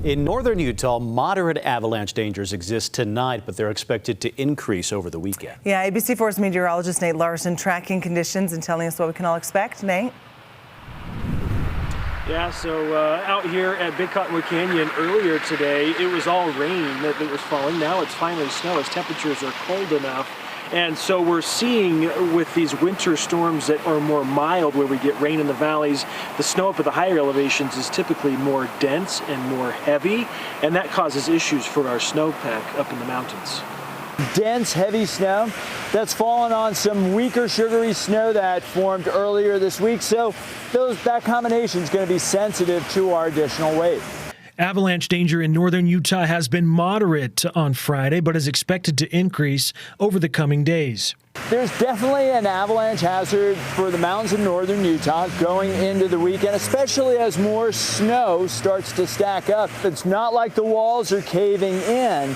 In northern Utah, moderate avalanche dangers exist tonight, but they're expected to increase over the weekend. Yeah, ABC4's meteorologist Nate Larson tracking conditions and telling us what we can all expect. Nate? Yeah, so out here at Big Cottonwood Canyon earlier today, it was all rain that was falling. Now it's finally snow as temperatures are cold enough. And so we're seeing with these winter storms that are more mild, where we get rain in the valleys, the snow up at the higher elevations is typically more dense and more heavy, and that causes issues for our snowpack up in the mountains. Dense, heavy snow that's fallen on some weaker, sugary snow that formed earlier this week. So that combination is going to be sensitive to our additional weight. Avalanche danger in northern Utah has been moderate on Friday, but is expected to increase over the coming days. There's definitely an avalanche hazard for the mountains of northern Utah going into the weekend, especially as more snow starts to stack up. It's not like the walls are caving in,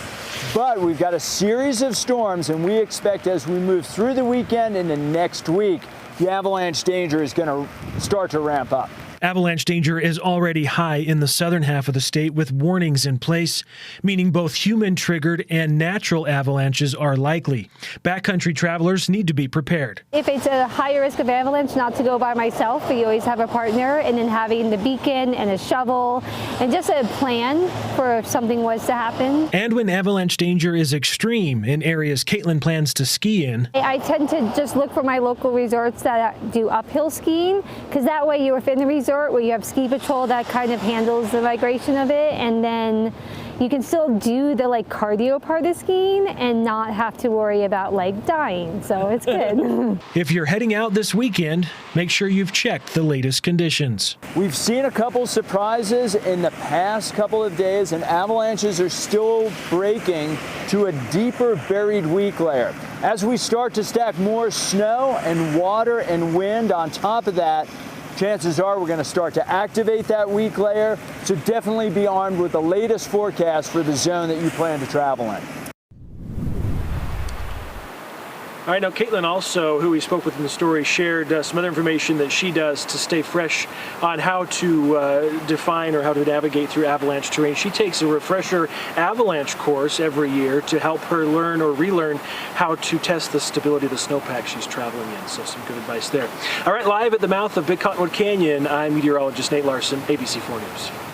but we've got a series of storms, and we expect as we move through the weekend into next week, the avalanche danger is going to start to ramp up. Avalanche danger is already high in the southern half of the state, with warnings in place, meaning both human-triggered and natural avalanches are likely. Backcountry travelers need to be prepared. If it's a higher risk of avalanche, not to go by myself, but you always have a partner, and then having the beacon and a shovel and just a plan for if something was to happen. And when avalanche danger is extreme in areas Caitlin plans to ski in, I tend to just look for my local resorts that do uphill skiing, because that way you're within the resort where you have ski patrol that kind of handles the migration of it, and then you can still do the cardio part of skiing and not have to worry about dying, so it's good. If you're heading out this weekend, make sure you've checked the latest conditions. We've seen a couple surprises in the past couple of days, and avalanches are still breaking to a deeper buried weak layer. As we start to stack more snow and water and wind on top of that, chances are we're going to start to activate that weak layer, so definitely be armed with the latest forecast for the zone that you plan to travel in. All right, now Caitlin also, who we spoke with in the story, shared some other information that she does to stay fresh on how to define or how to navigate through avalanche terrain. She takes a refresher avalanche course every year to help her learn or relearn how to test the stability of the snowpack she's traveling in. So some good advice there. All right, live at the mouth of Big Cottonwood Canyon, I'm meteorologist Nate Larson, ABC4 News.